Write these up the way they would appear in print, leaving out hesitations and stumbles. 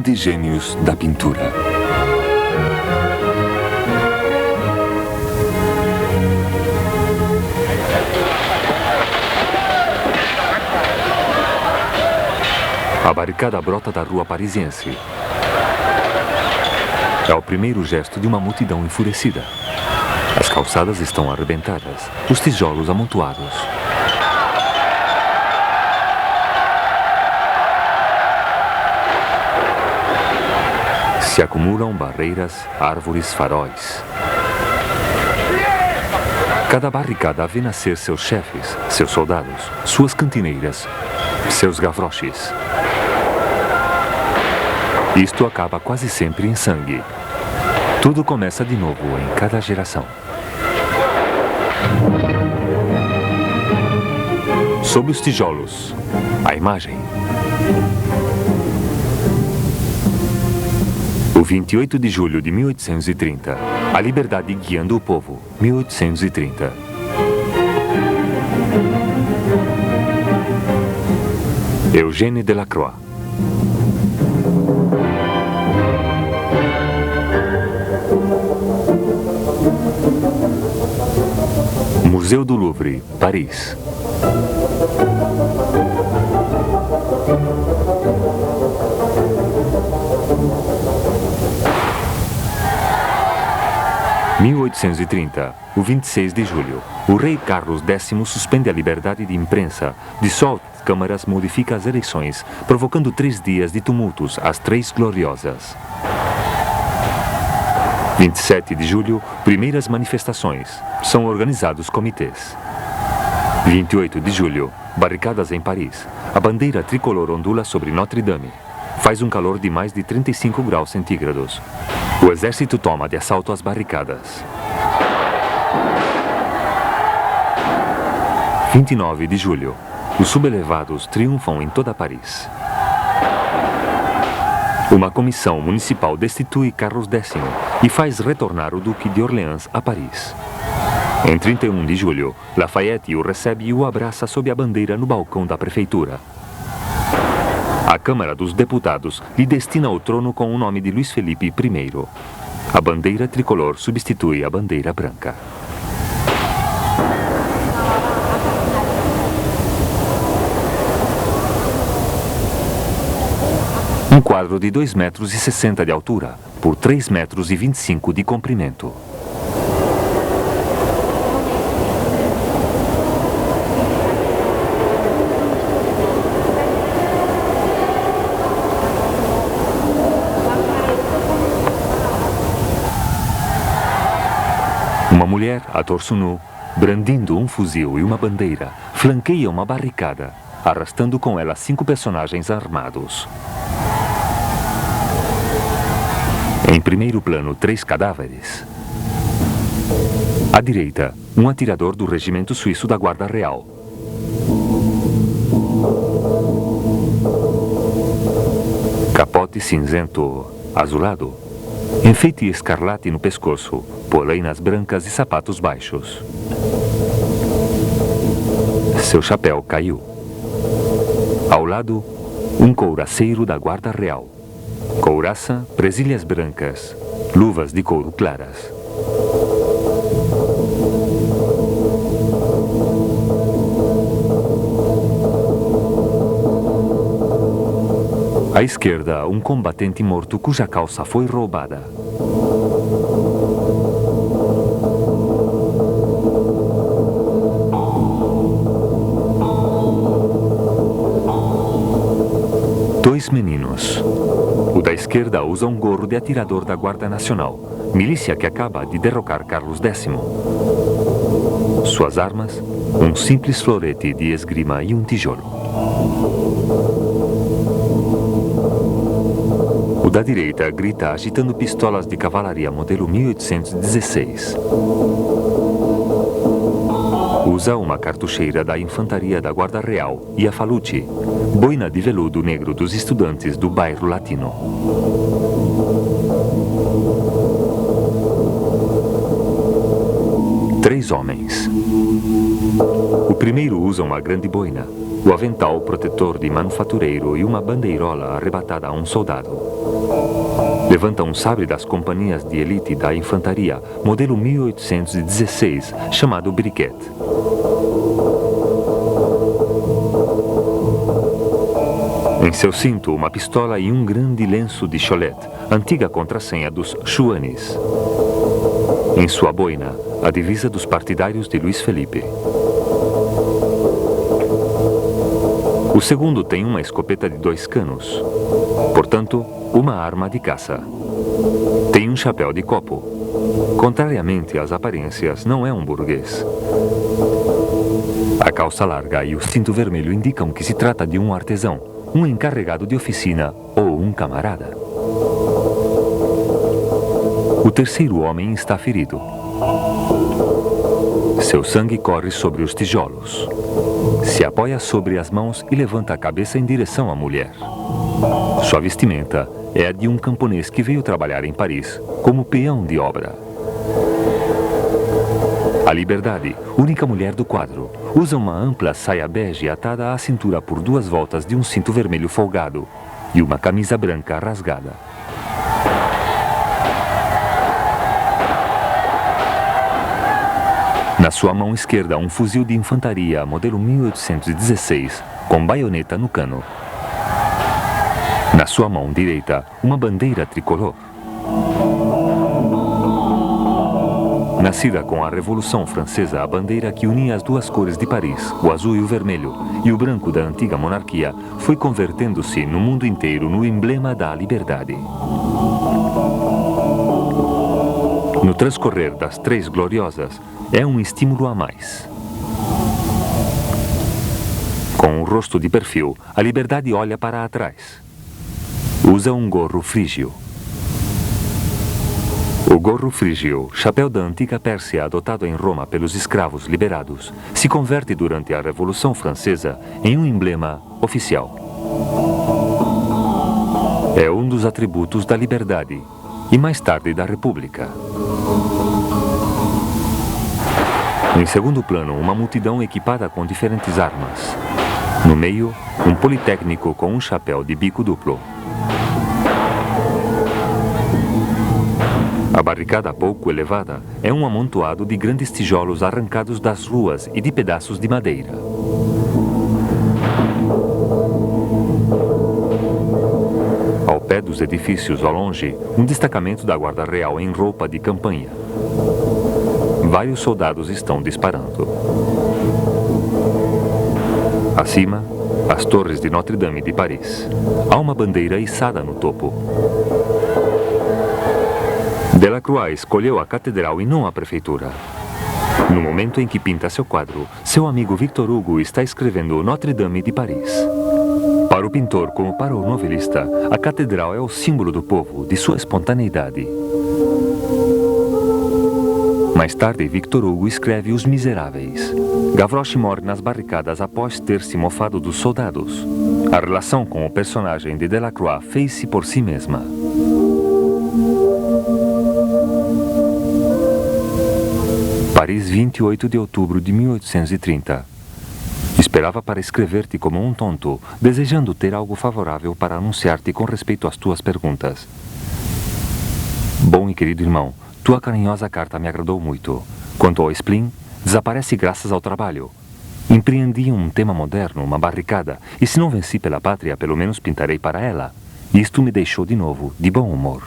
grandes gênios da pintura. A barricada brota da rua parisiense. É o primeiro gesto de uma multidão enfurecida. As calçadas estão arrebentadas, os tijolos amontoados. Se acumulam barreiras, árvores, faróis. Cada barricada vê nascer seus chefes, seus soldados, suas cantineiras, seus gavroches. Isto acaba quase sempre em sangue. Tudo começa de novo em cada geração. Sob os tijolos, a imagem. O 28 de julho de 1830, a liberdade guiando o povo, 1830. Eugène Delacroix. Museu do Louvre, Paris. Em 1830, o 26 de julho, o rei Carlos X suspende a liberdade de imprensa, dissolve as câmaras, modifica as eleições, provocando 3 dias de tumultos às Três Gloriosas. 27 de julho, primeiras manifestações. São organizados comitês. 28 de julho, barricadas em Paris. A bandeira tricolor ondula sobre Notre-Dame. Faz um calor de mais de 35 graus centígrados. O exército toma de assalto as barricadas. 29 de julho, os sublevados triunfam em toda Paris. Uma comissão municipal destitui Carlos X e faz retornar o Duque de Orleans a Paris. Em 31 de julho, Lafayette o recebe e o abraça sob a bandeira no balcão da prefeitura. A Câmara dos Deputados lhe destina o trono com o nome de Luís Felipe I. A bandeira tricolor substitui a bandeira branca. Um quadro de 2,60 metros de altura, por 3,25 metros de comprimento. Uma mulher, a torso nu, brandindo um fuzil e uma bandeira, flanqueia uma barricada, arrastando com ela 5 personagens armados. Em primeiro plano, 3 cadáveres. À direita, um atirador do regimento suíço da Guarda Real. Capote cinzento azulado, enfeite escarlate no pescoço, polainas brancas e sapatos baixos. Seu chapéu caiu. Ao lado, um couraceiro da Guarda Real. Couraça, presilhas brancas, luvas de couro claras. À esquerda, um combatente morto cuja calça foi roubada. Dois meninos. O da esquerda usa um gorro de atirador da Guarda Nacional, milícia que acaba de derrocar Carlos X. Suas armas, um simples florete de esgrima e um tijolo. O da direita grita agitando pistolas de cavalaria modelo 1816. Usa uma cartucheira da Infantaria da Guarda Real e a falute, boina de veludo negro dos estudantes do bairro latino. Três homens. O primeiro usa uma grande boina, o avental protetor de manufatureiro e uma bandeirola arrebatada a um soldado. Levanta um sabre das companhias de elite da infantaria, modelo 1816, chamado briquet. Em seu cinto, uma pistola e um grande lenço de cholete, antiga contrassenha dos chuanes. Em sua boina, a divisa dos partidários de Luís Felipe. O segundo tem uma escopeta de 2 canos, portanto, uma arma de caça. Tem um chapéu de copo. Contrariamente às aparências, não é um burguês. A calça larga e o cinto vermelho indicam que se trata de um artesão, um encarregado de oficina ou um camarada. O terceiro homem está ferido. Seu sangue corre sobre os tijolos. Se apoia sobre as mãos e levanta a cabeça em direção à mulher. Sua vestimenta é a de um camponês que veio trabalhar em Paris como peão de obra. A Liberdade, única mulher do quadro, usa uma ampla saia bege atada à cintura por 2 voltas de um cinto vermelho folgado e uma camisa branca rasgada. Na sua mão esquerda, um fuzil de infantaria modelo 1816, com baioneta no cano. Na sua mão direita, uma bandeira tricolor. Nascida com a Revolução Francesa, a bandeira que unia as 2 cores de Paris, o azul e o vermelho, e o branco da antiga monarquia, foi convertendo-se no mundo inteiro no emblema da liberdade. No transcorrer das 3 gloriosas, é um estímulo a mais. Com o rosto de perfil, a Liberdade olha para trás. Usa um gorro frígio. O gorro frígio, chapéu da antiga Pérsia adotado em Roma pelos escravos liberados, se converte durante a Revolução Francesa em um emblema oficial. É um dos atributos da liberdade e mais tarde da República. Em segundo plano, uma multidão equipada com diferentes armas. No meio, um politécnico com um chapéu de bico duplo. A barricada pouco elevada é um amontoado de grandes tijolos arrancados das ruas e de pedaços de madeira. Ao pé dos edifícios, ao longe, um destacamento da Guarda Real em roupa de campanha. Vários soldados estão disparando. Acima, as torres de Notre-Dame de Paris. Há uma bandeira içada no topo. Delacroix escolheu a catedral e não a prefeitura. No momento em que pinta seu quadro, seu amigo Victor Hugo está escrevendo Notre-Dame de Paris. Para o pintor, como para o novelista, a catedral é o símbolo do povo, de sua espontaneidade. Mais tarde, Victor Hugo escreve Os Miseráveis. Gavroche morre nas barricadas após ter se mofado dos soldados. A relação com o personagem de Delacroix fez-se por si mesma. Paris, 28 de outubro de 1830. Esperava para escrever-te como um tonto, desejando ter algo favorável para anunciar-te com respeito às tuas perguntas. Bom e querido irmão, tua carinhosa carta me agradou muito. Quanto ao spleen, desaparece graças ao trabalho. Empreendi um tema moderno, uma barricada, e se não venci pela pátria, pelo menos pintarei para ela. Isto me deixou de novo de bom humor.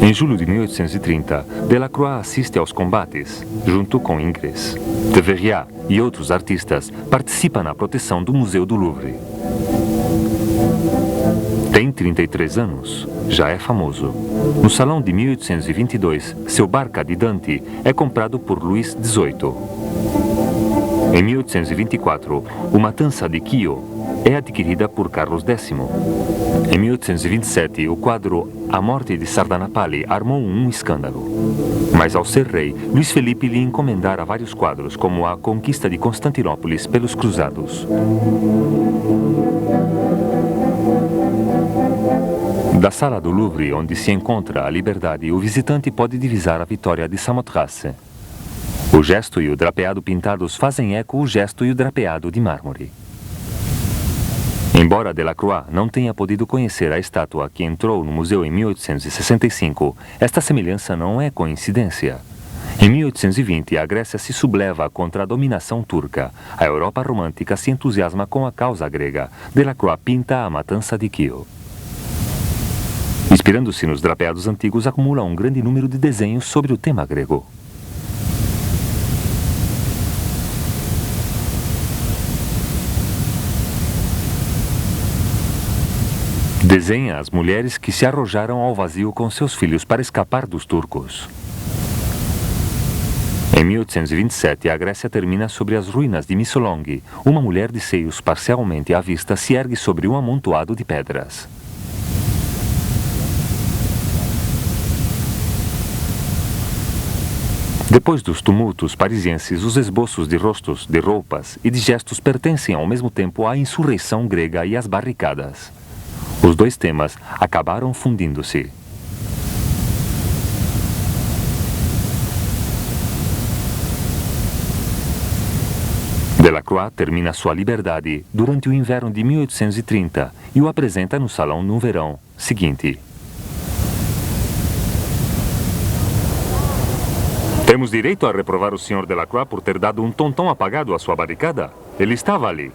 Em julho de 1830, Delacroix assiste aos combates, junto com Ingres. Théveria e outros artistas participam na proteção do Museu do Louvre. Tem 33 anos, já é famoso. No Salão de 1822, seu Barca de Dante é comprado por Luís XVIII. Em 1824, o Matança de Quio é adquirida por Carlos X. Em 1827, o quadro A Morte de Sardanapali armou um escândalo. Mas ao ser rei, Luís Felipe lhe encomendara vários quadros, como a conquista de Constantinópolis pelos cruzados. Da sala do Louvre, onde se encontra a liberdade, o visitante pode divisar a vitória de Samothrace. O gesto e o drapeado pintados fazem eco o gesto e o drapeado de mármore. Embora Delacroix não tenha podido conhecer a estátua que entrou no museu em 1865, esta semelhança não é coincidência. Em 1820, a Grécia se subleva contra a dominação turca. A Europa romântica se entusiasma com a causa grega. Delacroix pinta a matança de Quío. Inspirando-se nos drapeados antigos, acumula um grande número de desenhos sobre o tema grego. Desenha as mulheres que se arrojaram ao vazio com seus filhos para escapar dos turcos. Em 1827, a Grécia termina sobre as ruínas de Missolonghi. Uma mulher de seios parcialmente à vista se ergue sobre um amontoado de pedras. Depois dos tumultos parisienses, os esboços de rostos, de roupas e de gestos pertencem ao mesmo tempo à insurreição grega e às barricadas. Os dois temas acabaram fundindo-se. Delacroix termina sua liberdade durante o inverno de 1830 e o apresenta no salão no verão seguinte. Temos direito a reprovar o Sr. Delacroix por ter dado um tom tão apagado à sua barricada? Ele estava ali.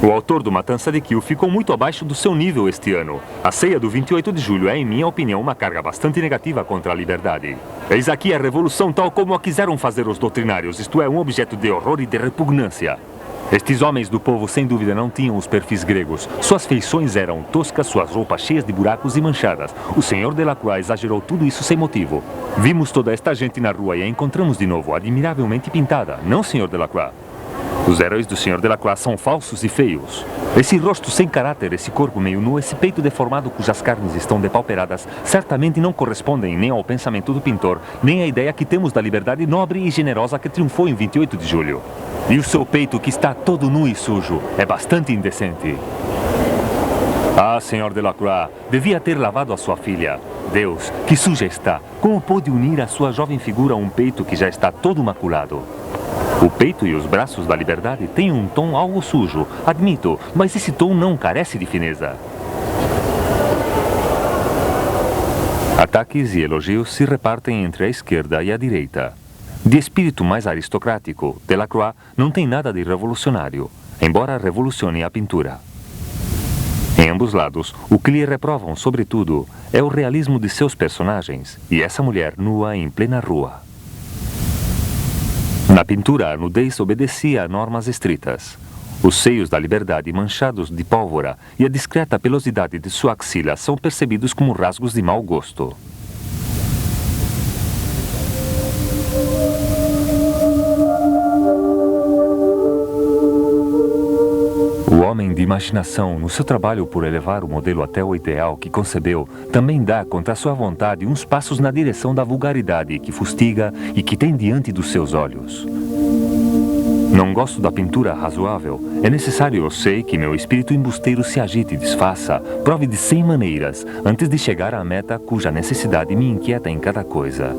O autor do Matança de Quío ficou muito abaixo do seu nível este ano. A ceia do 28 de julho é, em minha opinião, uma carga bastante negativa contra a liberdade. Eis aqui a revolução tal como a quiseram fazer os doutrinários, isto é, um objeto de horror e de repugnância. Estes homens do povo, sem dúvida, não tinham os perfis gregos. Suas feições eram toscas, suas roupas cheias de buracos e manchadas. O Sr. Delacroix exagerou tudo isso sem motivo. Vimos toda esta gente na rua e a encontramos de novo, admiravelmente pintada, não, Sr. Delacroix? Os heróis do Sr. Delacroix são falsos e feios. Esse rosto sem caráter, esse corpo meio nu, esse peito deformado cujas carnes estão depauperadas, certamente não correspondem nem ao pensamento do pintor, nem à ideia que temos da liberdade nobre e generosa que triunfou em 28 de julho. E o seu peito, que está todo nu e sujo, é bastante indecente. Ah, Sr. Delacroix, devia ter lavado a sua filha. Deus, que suja está! Como pôde unir a sua jovem figura a um peito que já está todo maculado? O peito e os braços da liberdade têm um tom algo sujo, admito, mas esse tom não carece de fineza. Ataques e elogios se repartem entre a esquerda e a direita. De espírito mais aristocrático, Delacroix não tem nada de revolucionário, embora revolucione a pintura. Em ambos lados, o que lhe reprovam, sobretudo, é o realismo de seus personagens e essa mulher nua em plena rua. Na pintura, a nudez obedecia a normas estritas. Os seios da liberdade manchados de pólvora e a discreta pelosidade de sua axila são percebidos como rasgos de mau gosto. O homem de imaginação, no seu trabalho por elevar o modelo até o ideal que concebeu, também dá, contra sua vontade, uns passos na direção da vulgaridade que fustiga e que tem diante dos seus olhos. Não gosto da pintura razoável. É necessário, eu sei, que meu espírito embusteiro se agite e desfaça, prove de 100 maneiras, antes de chegar à meta cuja necessidade me inquieta em cada coisa.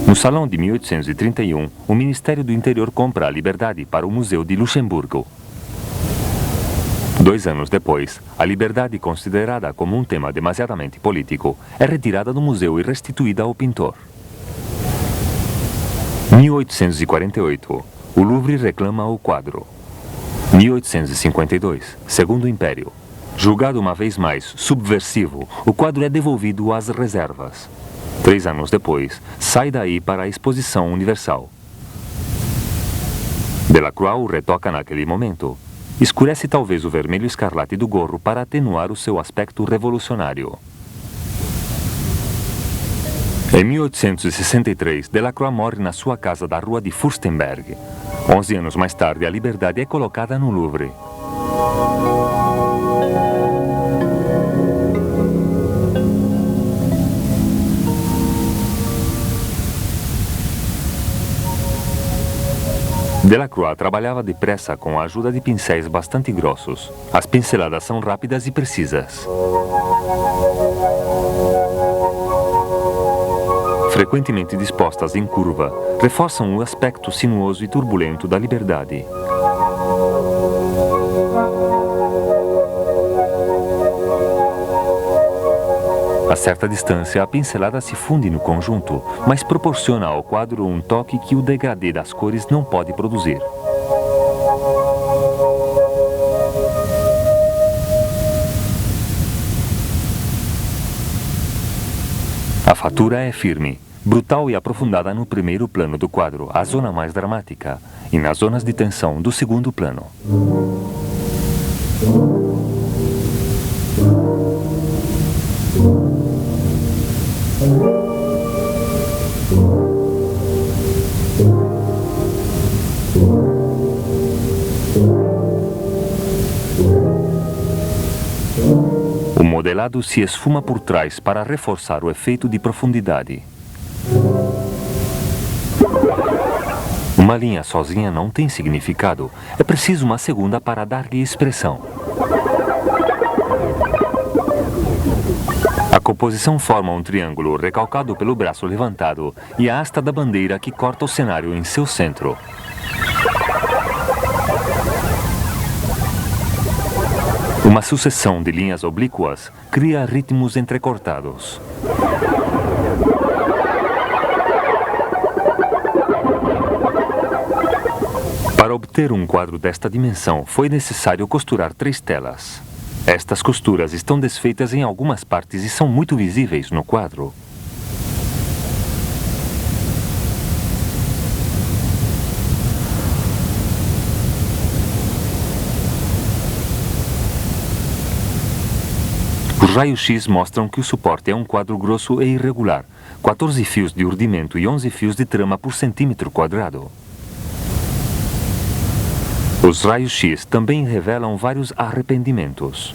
No salão de 1831, o Ministério do Interior compra a liberdade para o Museu de Luxemburgo. 2 anos depois, a liberdade, considerada como um tema demasiadamente político, é retirada do museu e restituída ao pintor. 1848, o Louvre reclama o quadro. 1852, Segundo Império. Julgado uma vez mais subversivo, o quadro é devolvido às reservas. 3 anos depois, sai daí para a Exposição Universal. Delacroix o retoca naquele momento. Escurece talvez o vermelho escarlate do gorro para atenuar o seu aspecto revolucionário. Em 1863, Delacroix morre na sua casa da rua de Furstenberg. 11 anos mais tarde, a liberdade é colocada no Louvre. Delacroix trabalhava depressa com a ajuda de pincéis bastante grossos. As pinceladas são rápidas e precisas. Frequentemente dispostas em curva, reforçam o aspecto sinuoso e turbulento da liberdade. A certa distância, a pincelada se funde no conjunto, mas proporciona ao quadro um toque que o degradê das cores não pode produzir. A fatura é firme, brutal e aprofundada no primeiro plano do quadro, a zona mais dramática, e nas zonas de tensão do segundo plano. O modelado se esfuma por trás para reforçar o efeito de profundidade. Uma linha sozinha não tem significado. É preciso uma segunda para dar-lhe expressão. A composição forma um triângulo recalcado pelo braço levantado e a haste da bandeira que corta o cenário em seu centro. Uma sucessão de linhas oblíquas cria ritmos entrecortados. Para obter um quadro desta dimensão, foi necessário costurar 3 telas. Estas costuras estão desfeitas em algumas partes e são muito visíveis no quadro. Os raios-x mostram que o suporte é um quadro grosso e irregular, 14 fios de urdimento e 11 fios de trama por centímetro quadrado. Os raios-x também revelam vários arrependimentos.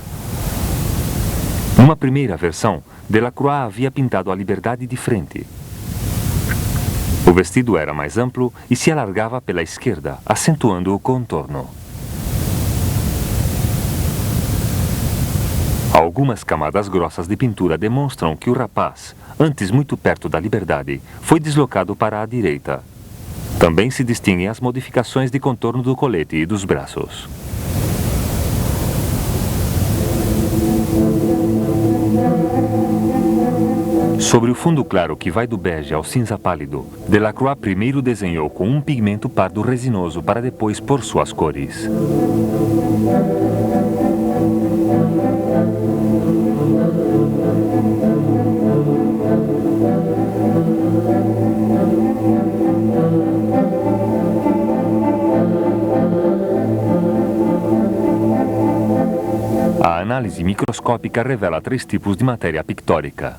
Numa primeira versão, Delacroix havia pintado a liberdade de frente. O vestido era mais amplo e se alargava pela esquerda, acentuando o contorno. Algumas camadas grossas de pintura demonstram que o rapaz, antes muito perto da liberdade, foi deslocado para a direita. Também se distinguem as modificações de contorno do colete e dos braços. Sobre o fundo claro que vai do bege ao cinza pálido, Delacroix primeiro desenhou com um pigmento pardo resinoso para depois pôr suas cores. A análise microscópica revela 3 tipos de matéria pictórica.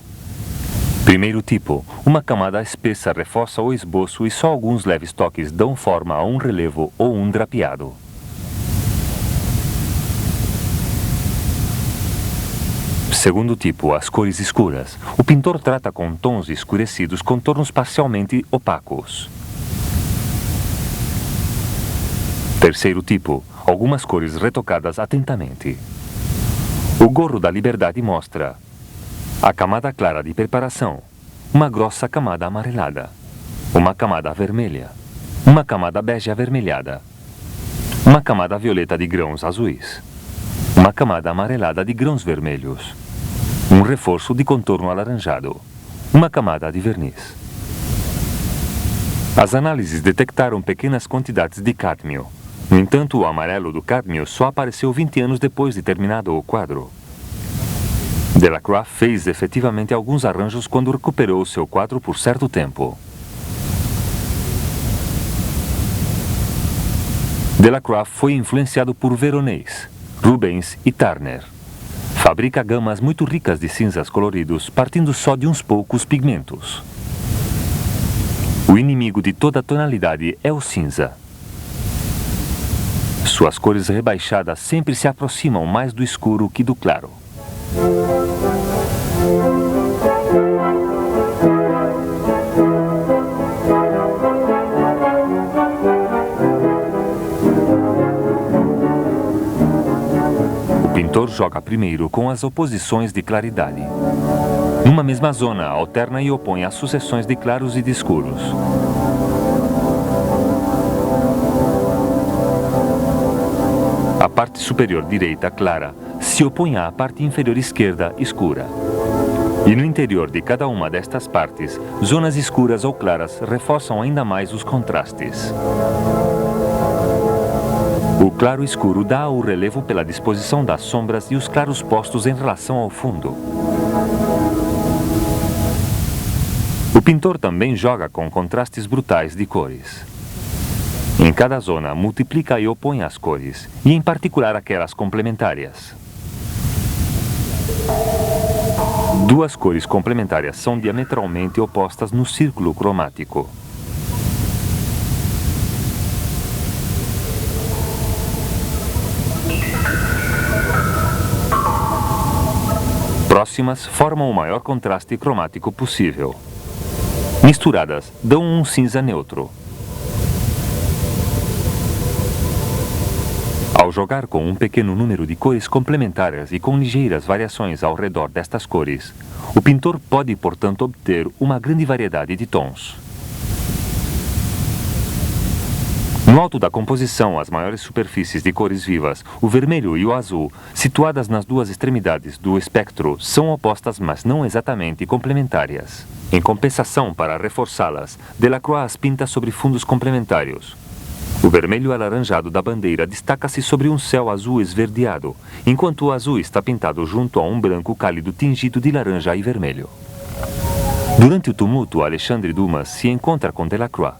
Primeiro tipo, uma camada espessa reforça o esboço e só alguns leves toques dão forma a um relevo ou um drapeado. Segundo tipo, as cores escuras. O pintor trata com tons escurecidos contornos parcialmente opacos. Terceiro tipo, algumas cores retocadas atentamente. O gorro da liberdade mostra a camada clara de preparação, uma grossa camada amarelada, uma camada vermelha, uma camada bege avermelhada, uma camada violeta de grãos azuis, uma camada amarelada de grãos vermelhos, um reforço de contorno alaranjado, uma camada de verniz. As análises detectaram pequenas quantidades de cádmio. No entanto, o amarelo do cádmio só apareceu 20 anos depois de terminado o quadro. Delacroix fez efetivamente alguns arranjos quando recuperou seu quadro por certo tempo. Delacroix foi influenciado por Veronese, Rubens e Turner. Fabrica gamas muito ricas de cinzas coloridos, partindo só de uns poucos pigmentos. O inimigo de toda tonalidade é o cinza. Suas cores rebaixadas sempre se aproximam mais do escuro que do claro. joga primeiro com as oposições de claridade. Numa mesma zona, alterna e opõe as sucessões de claros e de escuros. A parte superior direita, clara, se opõe à parte inferior esquerda, escura. E no interior de cada uma destas partes, zonas escuras ou claras reforçam ainda mais os contrastes. O claro escuro dá o relevo pela disposição das sombras e os claros postos em relação ao fundo. O pintor também joga com contrastes brutais de cores. Em cada zona, multiplica e opõe as cores, e em particular aquelas complementares. Duas cores complementares são diametralmente opostas no círculo cromático. Próximas formam o maior contraste cromático possível. Misturadas, dão um cinza neutro. Ao jogar com um pequeno número de cores complementares e com ligeiras variações ao redor destas cores, o pintor pode, portanto, obter uma grande variedade de tons. No alto da composição, as maiores superfícies de cores vivas, o vermelho e o azul, situadas nas duas extremidades do espectro, são opostas, mas não exatamente complementares. Em compensação, para reforçá-las, Delacroix as pinta sobre fundos complementários. O vermelho alaranjado da bandeira destaca-se sobre um céu azul esverdeado, enquanto o azul está pintado junto a um branco cálido tingido de laranja e vermelho. Durante o tumulto, Alexandre Dumas se encontra com Delacroix.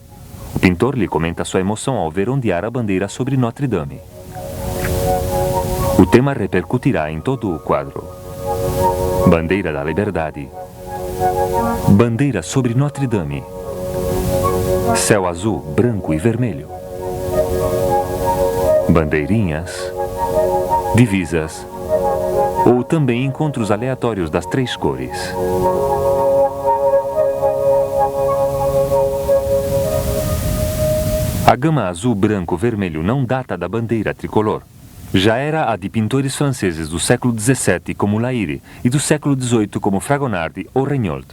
O pintor lhe comenta sua emoção ao ver ondear a bandeira sobre Notre-Dame. O tema repercutirá em todo o quadro. Bandeira da Liberdade. Bandeira sobre Notre-Dame. Céu azul, branco e vermelho. Bandeirinhas, divisas, ou também encontros aleatórios das três cores. A gama azul, branco, vermelho não data da bandeira tricolor. Já era a de pintores franceses do século XVII como La Hire e do século XVIII como Fragonard ou Regnault.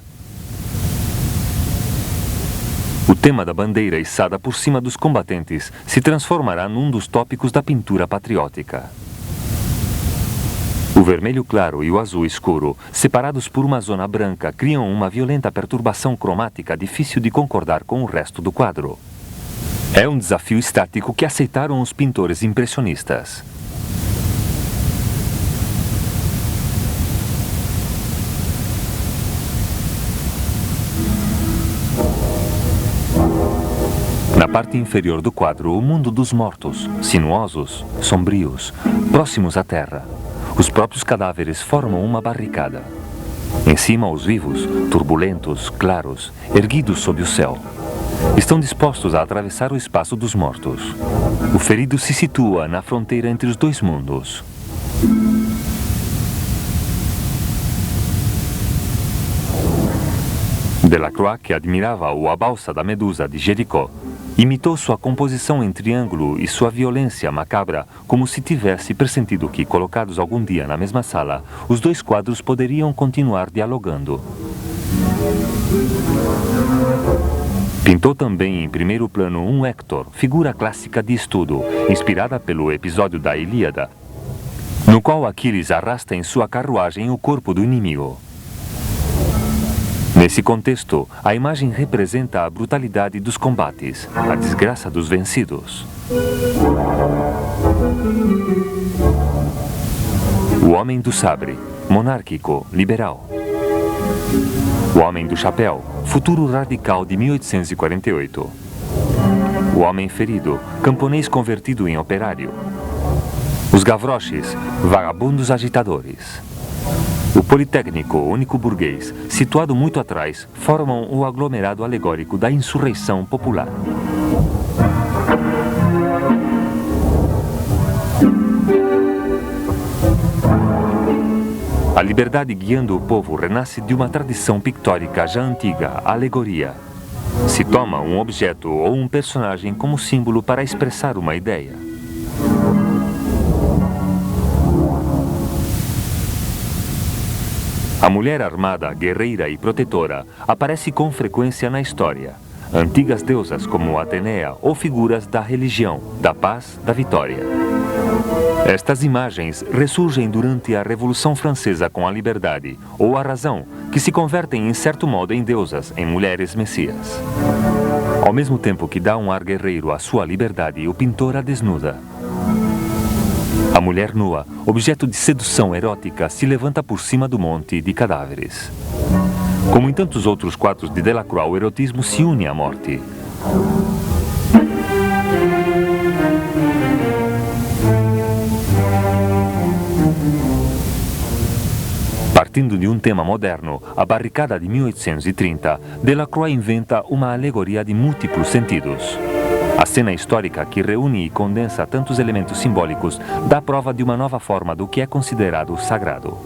O tema da bandeira içada por cima dos combatentes se transformará num dos tópicos da pintura patriótica. O vermelho claro e o azul escuro, separados por uma zona branca, criam uma violenta perturbação cromática difícil de concordar com o resto do quadro. É um desafio estático que aceitaram os pintores impressionistas. Na parte inferior do quadro, o mundo dos mortos, sinuosos, sombrios, próximos à terra. Os próprios cadáveres formam uma barricada. Em cima, os vivos, turbulentos, claros, erguidos sob o céu. Estão dispostos a atravessar o espaço dos mortos. O ferido se situa na fronteira entre os dois mundos. Delacroix, que admirava A Balsa da Medusa de Jericó, imitou sua composição em triângulo e sua violência macabra, como se tivesse pressentido que, colocados algum dia na mesma sala, os dois quadros poderiam continuar dialogando. Pintou também em primeiro plano um Héctor, figura clássica de estudo, inspirada pelo episódio da Ilíada, no qual Aquiles arrasta em sua carruagem o corpo do inimigo. Nesse contexto, a imagem representa a brutalidade dos combates, a desgraça dos vencidos. O Homem do Sabre, monárquico, liberal. O Homem do Chapéu, futuro radical de 1848. O Homem Ferido, camponês convertido em operário. Os Gavroches, vagabundos agitadores. O Politécnico, único burguês, situado muito atrás, formam o aglomerado alegórico da insurreição popular. A liberdade guiando o povo renasce de uma tradição pictórica já antiga, a alegoria. Se toma um objeto ou um personagem como símbolo para expressar uma ideia. A mulher armada, guerreira e protetora aparece com frequência na história. Antigas deusas como Atenea ou figuras da religião, da paz, da vitória. Estas imagens ressurgem durante a Revolução Francesa com a liberdade, ou a razão, que se convertem em certo modo em deusas, em mulheres messias. Ao mesmo tempo que dá um ar guerreiro à sua liberdade, o pintor a desnuda. A mulher nua, objeto de sedução erótica, se levanta por cima do monte de cadáveres. Como em tantos outros quadros de Delacroix, o erotismo se une à morte. Partindo de um tema moderno, a barricada de 1830, Delacroix inventa uma alegoria de múltiplos sentidos. A cena histórica, que reúne e condensa tantos elementos simbólicos, dá prova de uma nova forma do que é considerado sagrado.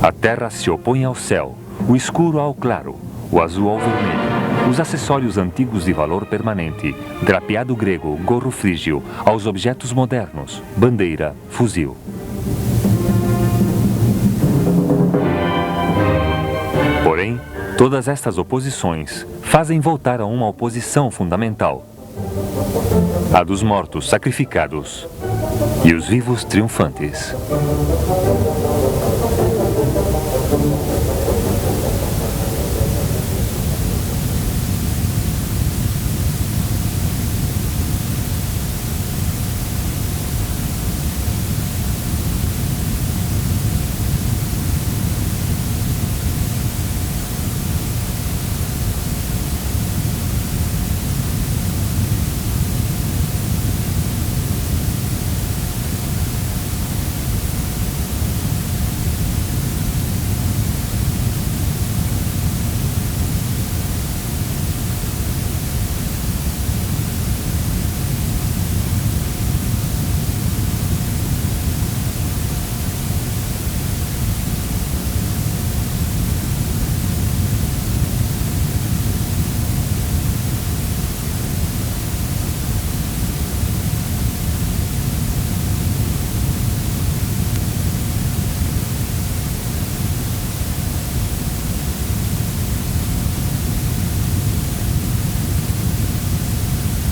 A terra se opõe ao céu, o escuro ao claro, o azul ao vermelho. Os acessórios antigos de valor permanente, drapeado grego, gorro frígio, aos objetos modernos, bandeira, fuzil. Porém, todas estas oposições fazem voltar a uma oposição fundamental: a dos mortos sacrificados e os vivos triunfantes.